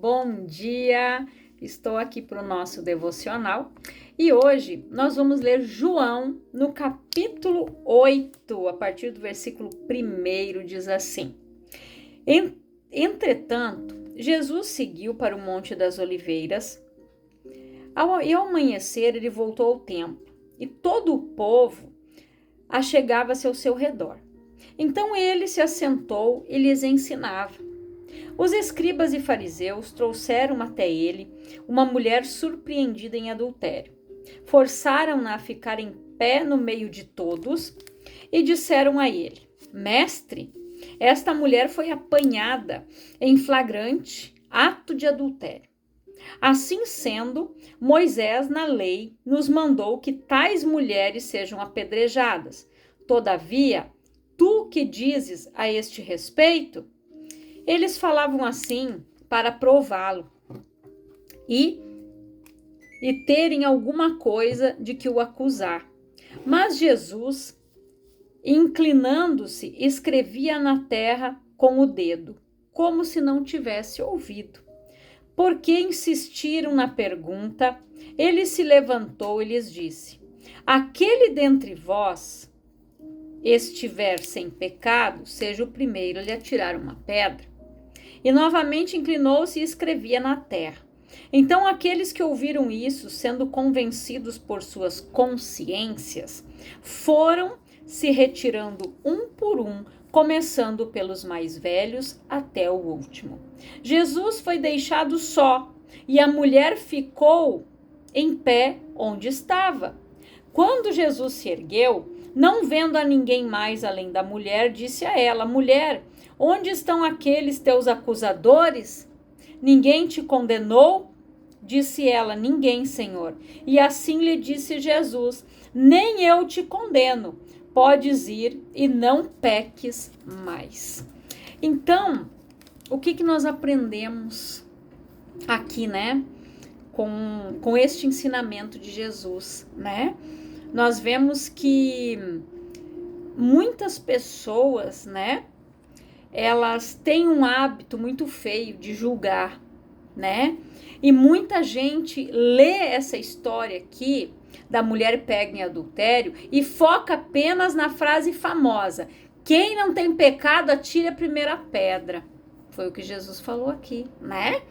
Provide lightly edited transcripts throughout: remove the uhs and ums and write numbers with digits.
Bom dia! Estou aqui para o nosso devocional e hoje nós vamos ler João no capítulo 8, a partir do versículo 1, diz assim: Entretanto, Jesus seguiu para o Monte das Oliveiras e ao amanhecer ele voltou ao templo e todo o povo achegava-se ao seu redor. Então ele se assentou e lhes ensinava. Os escribas e fariseus trouxeram até ele uma mulher surpreendida em adultério. Forçaram-na a ficar em pé no meio de todos e disseram a ele: Mestre, esta mulher foi apanhada em flagrante ato de adultério. Assim sendo, Moisés, na lei, nos mandou que tais mulheres sejam apedrejadas. Todavia, tu que dizes a este respeito? Eles falavam assim para prová-lo e terem alguma coisa de que o acusar. Mas Jesus, inclinando-se, escrevia na terra com o dedo, como se não tivesse ouvido. Porque insistiram na pergunta, ele se levantou e lhes disse: Aquele dentre vós estiver sem pecado, seja o primeiro a lhe atirar uma pedra. E novamente inclinou-se e escrevia na terra. Então aqueles que ouviram isso, sendo convencidos por suas consciências, foram se retirando um por um, começando pelos mais velhos até o último. Jesus foi deixado só e a mulher ficou em pé onde estava. Quando Jesus se ergueu, não vendo a ninguém mais além da mulher, disse a ela: Mulher, onde estão aqueles teus acusadores? Ninguém te condenou? Disse ela: Ninguém, Senhor. E assim lhe disse Jesus: Nem eu te condeno. Podes ir e não peques mais. Então, o que nós aprendemos aqui, né? Com este ensinamento de Jesus, né? Nós vemos que muitas pessoas, né? Elas têm um hábito muito feio de julgar, né? E muita gente lê essa história aqui da mulher pega em adultério e foca apenas na frase famosa: quem não tem pecado, atire a primeira pedra. Foi o que Jesus falou aqui, né?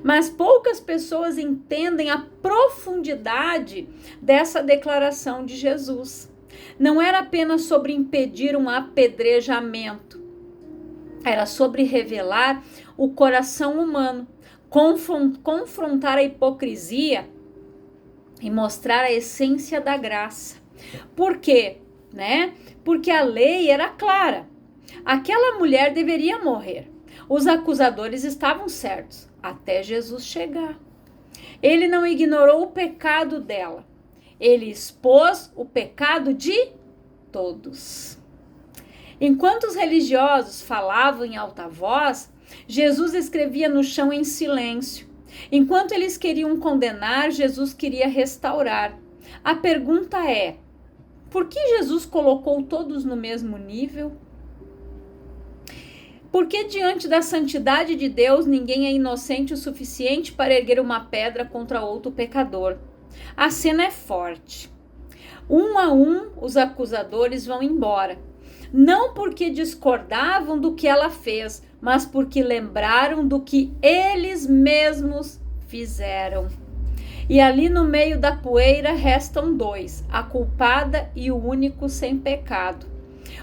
Mas poucas pessoas entendem a profundidade dessa declaração de Jesus. Não era apenas sobre impedir um apedrejamento, era sobre revelar o coração humano, confrontar a hipocrisia e mostrar a essência da graça. Por quê? Né? Porque a lei era clara. Aquela mulher deveria morrer. Os acusadores estavam certos, até Jesus chegar. Ele não ignorou o pecado dela. Ele expôs o pecado de todos. Enquanto os religiosos falavam em alta voz, Jesus escrevia no chão em silêncio. Enquanto eles queriam condenar, Jesus queria restaurar. A pergunta é: por que Jesus colocou todos no mesmo nível? Porque diante da santidade de Deus, ninguém é inocente o suficiente para erguer uma pedra contra outro pecador. A cena é forte. Um a um, os acusadores vão embora. Não porque discordavam do que ela fez, mas porque lembraram do que eles mesmos fizeram. E ali no meio da poeira restam dois, a culpada e o único sem pecado.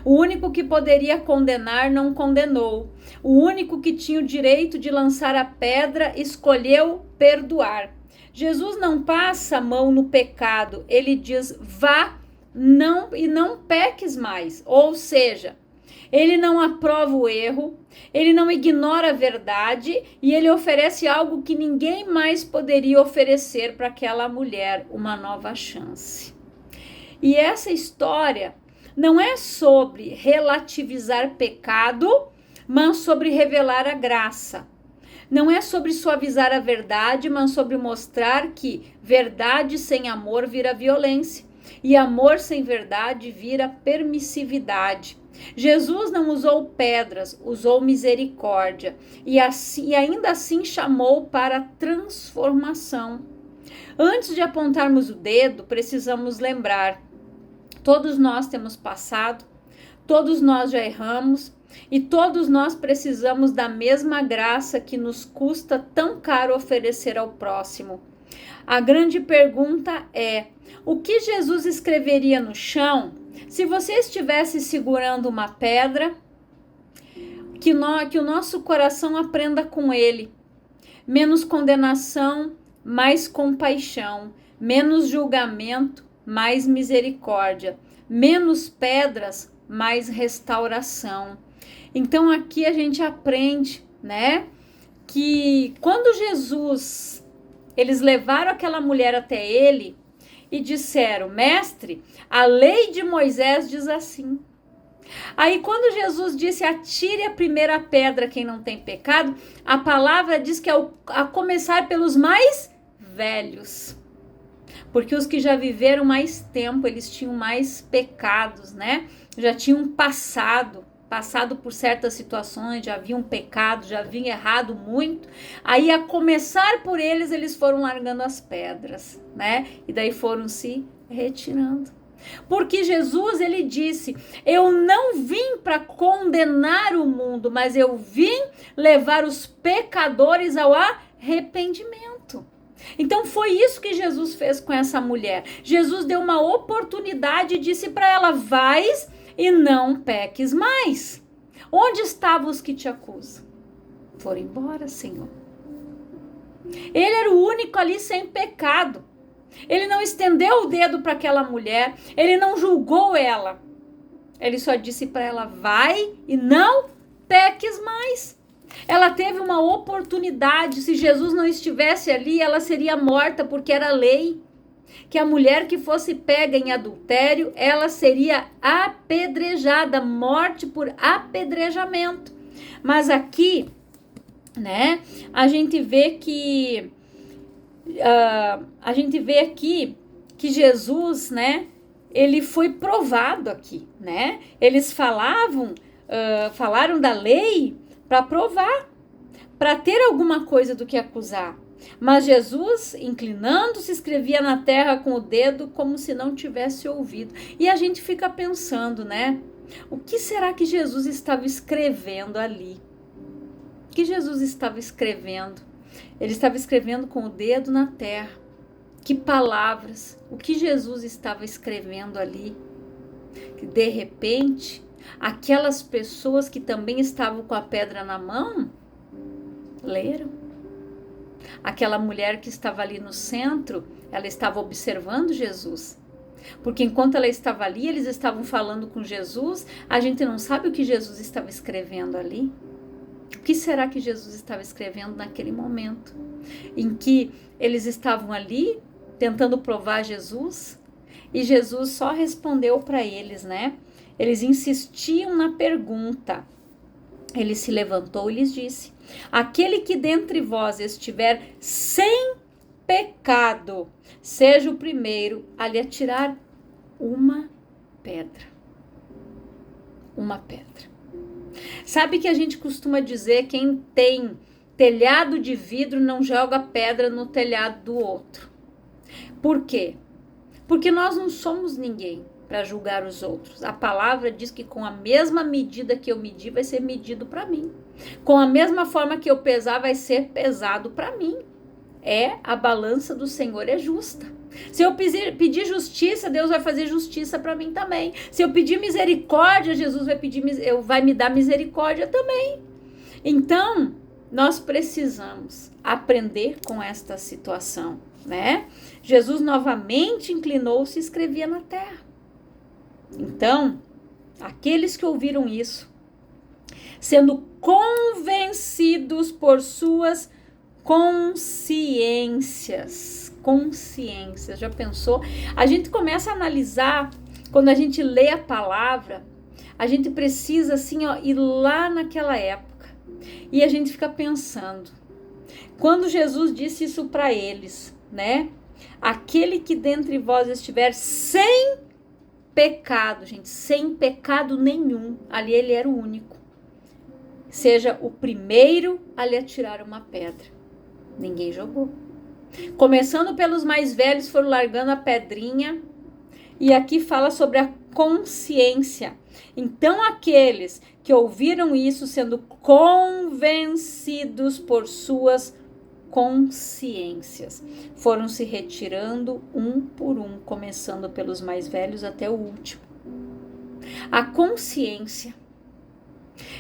O único que poderia condenar não condenou. O único que tinha o direito de lançar a pedra escolheu perdoar. Jesus não passa a mão no pecado, ele diz: vá, não peques mais. Ou seja, ele não aprova o erro, ele não ignora a verdade e ele oferece algo que ninguém mais poderia oferecer para aquela mulher, uma nova chance. E essa história não é sobre relativizar pecado, mas sobre revelar a graça. Não é sobre suavizar a verdade, mas sobre mostrar que verdade sem amor vira violência. E amor sem verdade vira permissividade. Jesus não usou pedras, usou misericórdia e ainda assim chamou para transformação. Antes de apontarmos o dedo, precisamos lembrar: todos nós temos passado, todos nós já erramos e todos nós precisamos da mesma graça que nos custa tão caro oferecer ao próximo. A grande pergunta é: o que Jesus escreveria no chão se você estivesse segurando uma pedra? Que o nosso coração aprenda com ele. Menos condenação, mais compaixão. Menos julgamento, mais misericórdia. Menos pedras, mais restauração. Então aqui a gente aprende, né, que quando eles levaram aquela mulher até ele e disseram: mestre, a lei de Moisés diz assim. Aí quando Jesus disse: atire a primeira pedra quem não tem pecado, a palavra diz que é a começar pelos mais velhos. Porque os que já viveram mais tempo, eles tinham mais pecados, né? Já tinham passado por certas situações, já haviam pecado, já haviam errado muito. Aí, a começar por eles foram largando as pedras, né? E daí foram se retirando. Porque Jesus, ele disse: eu não vim para condenar o mundo, mas eu vim levar os pecadores ao arrependimento. Então foi isso que Jesus fez com essa mulher. Jesus deu uma oportunidade e disse para ela: vais e não peques mais. Onde estavam os que te acusam? Foram embora, Senhor. Ele era o único ali sem pecado. Ele não estendeu o dedo para aquela mulher, ele não julgou ela. Ele só disse para ela: vai e não peques mais. Ela teve uma oportunidade. Se Jesus não estivesse ali, ela seria morta, porque era lei que a mulher que fosse pega em adultério, ela seria apedrejada, morte por apedrejamento. Mas aqui, né, a gente vê aqui que Jesus, né, ele foi provado aqui, né? Eles falaram da lei para provar, para ter alguma coisa do que acusar. Mas Jesus, inclinando-se, escrevia na terra com o dedo como se não tivesse ouvido. E a gente fica pensando, né? O que será que Jesus estava escrevendo ali? O que Jesus estava escrevendo? Ele estava escrevendo com o dedo na terra. Que palavras? O que Jesus estava escrevendo ali? Que de repente, aquelas pessoas que também estavam com a pedra na mão, leram. Aquela mulher que estava ali no centro, ela estava observando Jesus. Porque enquanto ela estava ali, eles estavam falando com Jesus, a gente não sabe o que Jesus estava escrevendo ali. O que será que Jesus estava escrevendo naquele momento? Em que eles estavam ali, tentando provar Jesus, e Jesus só respondeu para eles, né? Eles insistiam na pergunta. Ele se levantou e lhes disse: aquele que dentre vós estiver sem pecado, seja o primeiro a lhe atirar uma pedra. Uma pedra. Sabe que a gente costuma dizer: quem tem telhado de vidro não joga pedra no telhado do outro. Por quê? Porque nós não somos ninguém para julgar os outros. A palavra diz que com a mesma medida que eu medir, vai ser medido para mim. Com a mesma forma que eu pesar, vai ser pesado para mim. A balança do Senhor é justa. Se eu pedir justiça, Deus vai fazer justiça para mim também. Se eu pedir misericórdia, Jesus vai me dar misericórdia também. Então, nós precisamos aprender com esta situação, né? Jesus novamente inclinou-se e escrevia na terra. Então, aqueles que ouviram isso, sendo convencidos por suas consciências, já pensou? A gente começa a analisar, quando a gente lê a palavra, a gente precisa assim, ir lá naquela época, e a gente fica pensando, quando Jesus disse isso para eles, né? Aquele que dentre vós estiver sem pecado, gente, sem pecado nenhum. Ali ele era o único. Seja o primeiro a lhe atirar uma pedra. Ninguém jogou. Começando pelos mais velhos, foram largando a pedrinha. E aqui fala sobre a consciência. Então, aqueles que ouviram isso, sendo convencidos por suas consciências, foram se retirando um por um, começando pelos mais velhos até o último. A consciência.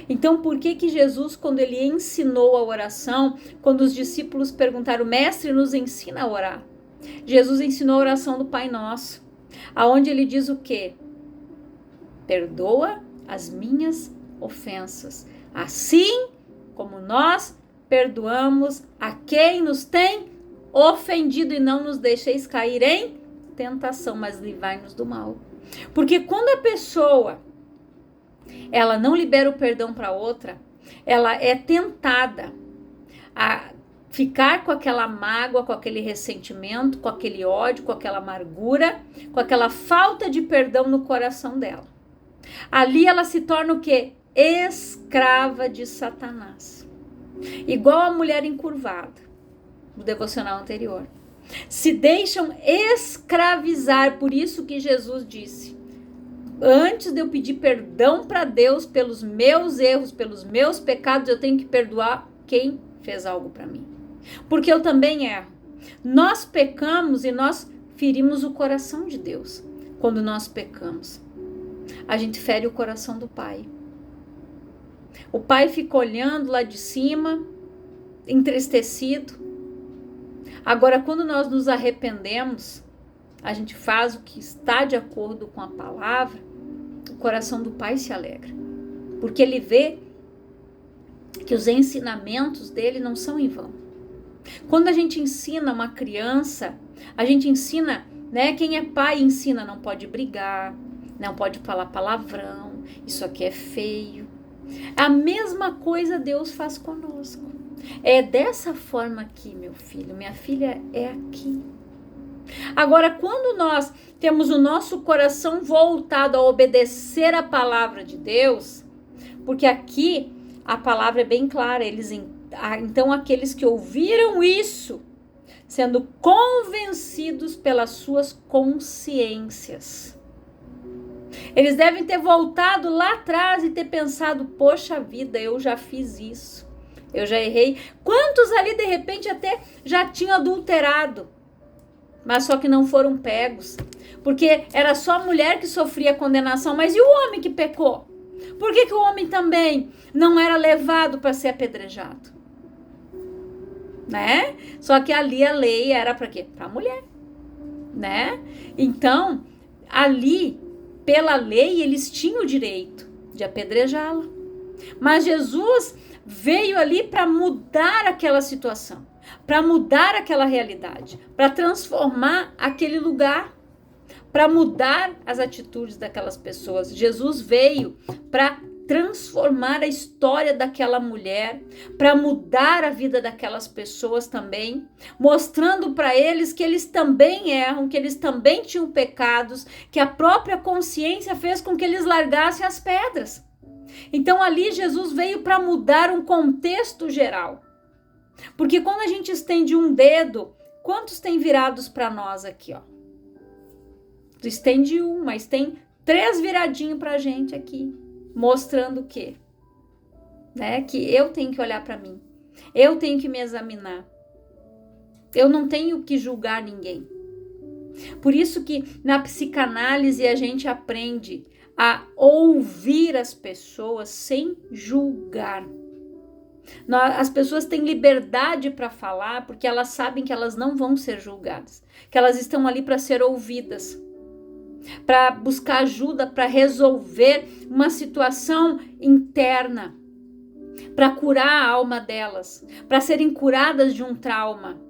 Então, por que Jesus, quando ele ensinou a oração, quando os discípulos perguntaram, mestre, nos ensina a orar? Jesus ensinou a oração do Pai Nosso, aonde ele diz o quê? Perdoa as minhas ofensas, assim como nós perdoamos a quem nos tem ofendido, e não nos deixeis cair em tentação, mas livrai-nos do mal. Porque quando a pessoa ela não libera o perdão para outra, ela é tentada a ficar com aquela mágoa, com aquele ressentimento, com aquele ódio, com aquela amargura, com aquela falta de perdão no coração dela. Ali ela se torna o quê? Escrava de Satanás. Igual a mulher encurvada, no devocional anterior. Se deixam escravizar, por isso que Jesus disse, antes de eu pedir perdão para Deus pelos meus erros, pelos meus pecados, eu tenho que perdoar quem fez algo para mim. Porque eu também erro. Nós pecamos e nós ferimos o coração de Deus. Quando nós pecamos, a gente fere o coração do Pai. O Pai fica olhando lá de cima, entristecido. Agora, quando nós nos arrependemos, a gente faz o que está de acordo com a palavra, o coração do Pai se alegra. Porque ele vê que os ensinamentos dele não são em vão. Quando a gente ensina uma criança, a gente ensina, né? Quem é pai ensina, não pode brigar, não pode falar palavrão, isso aqui é feio. A mesma coisa Deus faz conosco. É dessa forma aqui, meu filho, minha filha, é aqui. Agora, quando nós temos o nosso coração voltado a obedecer a palavra de Deus, porque aqui a palavra é bem clara, então aqueles que ouviram isso, sendo convencidos pelas suas consciências, eles devem ter voltado lá atrás e ter pensado, poxa vida, eu já fiz isso, eu já errei. Quantos ali de repente até já tinham adulterado, mas só que não foram pegos, porque era só a mulher que sofria condenação, mas e o homem que pecou? Por que o homem também não era levado para ser apedrejado? Né? Só que ali a lei era para quê? Para a mulher, né? Então, ali, pela lei, eles tinham o direito de apedrejá-la. Mas Jesus veio ali para mudar aquela situação, para mudar aquela realidade, para transformar aquele lugar, para mudar as atitudes daquelas pessoas. Jesus veio para transformar a história daquela mulher, para mudar a vida daquelas pessoas também, mostrando para eles que eles também erram, que eles também tinham pecados, que a própria consciência fez com que eles largassem as pedras. Então ali Jesus veio para mudar um contexto geral. Porque quando a gente estende um dedo, quantos tem virados para nós aqui, ó? Tu estende um, mas tem 3 viradinhos pra gente aqui, mostrando o quê? Né? Que eu tenho que olhar para mim, eu tenho que me examinar, eu não tenho que julgar ninguém. Por isso que na psicanálise a gente aprende a ouvir as pessoas sem julgar. As pessoas têm liberdade para falar porque elas sabem que elas não vão ser julgadas, que elas estão ali para ser ouvidas, para buscar ajuda, para resolver uma situação interna, para curar a alma delas, para serem curadas de um trauma.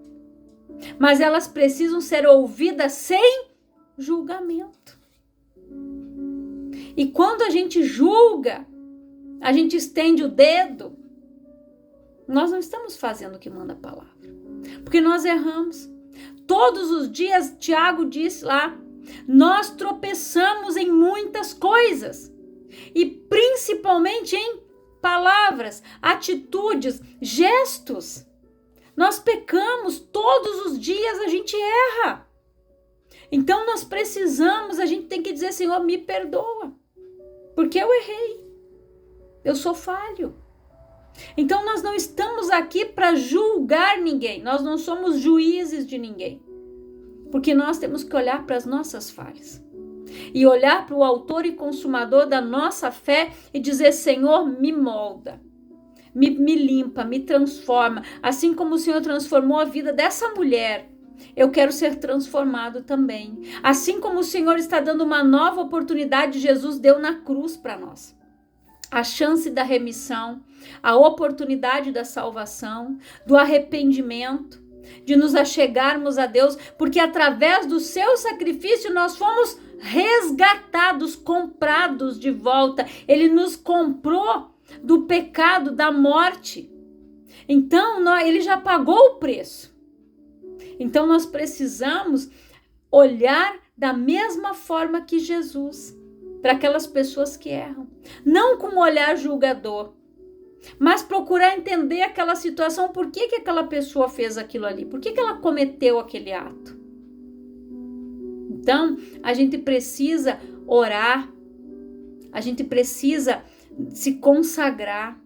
Mas elas precisam ser ouvidas sem julgamento. E quando a gente julga, a gente estende o dedo, nós não estamos fazendo o que manda a palavra, porque nós erramos. Todos os dias, Tiago disse lá, Nós tropeçamos em muitas coisas, e principalmente em palavras, atitudes, gestos. Nós pecamos todos os dias, a gente erra. Então nós precisamos, a gente tem que dizer, Senhor, me perdoa, porque eu errei, eu sou falho. Então nós não estamos aqui para julgar ninguém, nós não somos juízes de ninguém, porque nós temos que olhar para as nossas falhas e olhar para o autor e consumador da nossa fé e dizer, Senhor, me molda, me limpa, me transforma, assim como o Senhor transformou a vida dessa mulher, eu quero ser transformado também, assim como o Senhor está dando uma nova oportunidade, Jesus deu na cruz para nós, a chance da remissão, a oportunidade da salvação, do arrependimento, de nos achegarmos a Deus, porque através do seu sacrifício nós fomos resgatados, comprados de volta. Ele nos comprou do pecado, da morte. Então, ele já pagou o preço. Então, nós precisamos olhar da mesma forma que Jesus para aquelas pessoas que erram. Não com um olhar julgador, mas procurar entender aquela situação, por que aquela pessoa fez aquilo ali, por que ela cometeu aquele ato. Então, a gente precisa orar, a gente precisa se consagrar,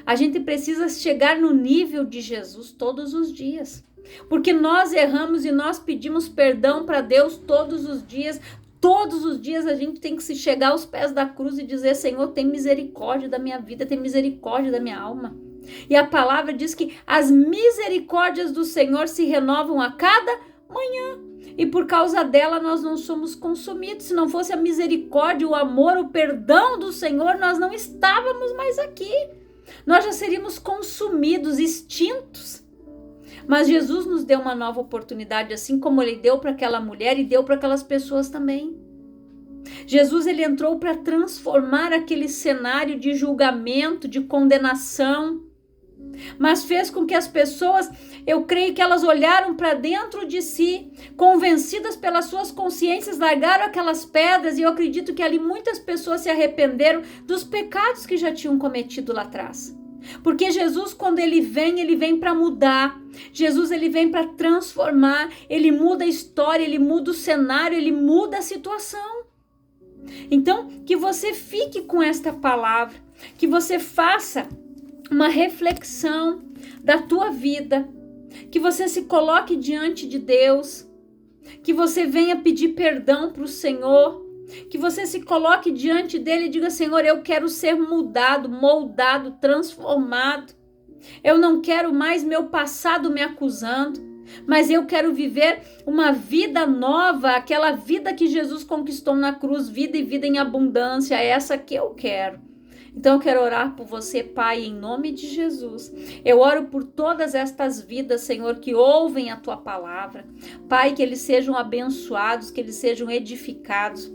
a gente precisa chegar no nível de Jesus todos os dias, porque nós erramos e nós pedimos perdão para Deus todos os dias. Todos os dias a gente tem que se chegar aos pés da cruz e dizer, Senhor, tem misericórdia da minha vida, tem misericórdia da minha alma. E a palavra diz que as misericórdias do Senhor se renovam a cada manhã. E por causa dela nós não somos consumidos. Se não fosse a misericórdia, o amor, o perdão do Senhor, nós não estávamos mais aqui. Nós já seríamos consumidos, extintos. Mas Jesus nos deu uma nova oportunidade, assim como ele deu para aquela mulher e deu para aquelas pessoas também. Jesus, ele entrou para transformar aquele cenário de julgamento, de condenação, mas fez com que as pessoas, eu creio que elas olharam para dentro de si, convencidas pelas suas consciências, largaram aquelas pedras, e eu acredito que ali muitas pessoas se arrependeram dos pecados que já tinham cometido lá atrás. Porque Jesus, quando ele vem para mudar. Jesus, ele vem para transformar, ele muda a história, ele muda o cenário, ele muda a situação. Então, que você fique com esta palavra, que você faça uma reflexão da tua vida, que você se coloque diante de Deus, que você venha pedir perdão para o Senhor, que você se coloque diante dele e diga, Senhor, eu quero ser mudado, moldado, transformado. Eu não quero mais meu passado me acusando, mas eu quero viver uma vida nova, aquela vida que Jesus conquistou na cruz, vida e vida em abundância, é essa que eu quero. Então eu quero orar por você, Pai, em nome de Jesus. Eu oro por todas estas vidas, Senhor, que ouvem a tua palavra. Pai, que eles sejam abençoados, que eles sejam edificados.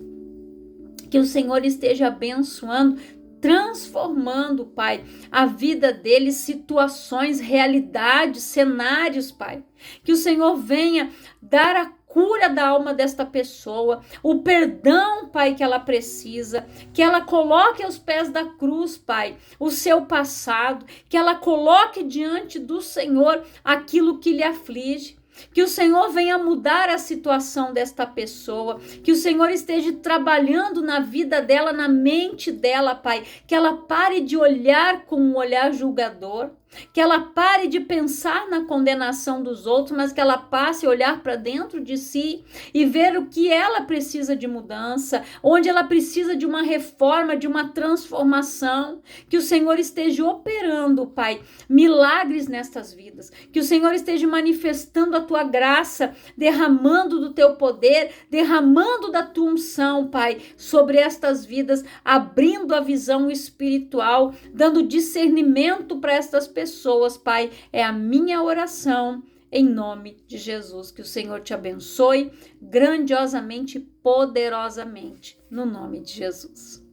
Que o Senhor esteja abençoando, transformando, Pai, a vida deles, situações, realidades, cenários, Pai. Que o Senhor venha dar a cura da alma desta pessoa, o perdão, Pai, que ela precisa, que ela coloque aos pés da cruz, Pai, o seu passado, que ela coloque diante do Senhor aquilo que lhe aflige. Que o Senhor venha mudar a situação desta pessoa, que o Senhor esteja trabalhando na vida dela, na mente dela, Pai, que ela pare de olhar com um olhar julgador, que ela pare de pensar na condenação dos outros, mas que ela passe a olhar para dentro de si e ver o que ela precisa de mudança, onde ela precisa de uma reforma, de uma transformação, que o Senhor esteja operando, Pai, milagres nestas vidas, que o Senhor esteja manifestando a tua graça, derramando do teu poder, derramando da tua unção, Pai, sobre estas vidas, abrindo a visão espiritual, dando discernimento para estas pessoas, Pai, é a minha oração, em nome de Jesus. Que o Senhor te abençoe grandiosamente e poderosamente, no nome de Jesus.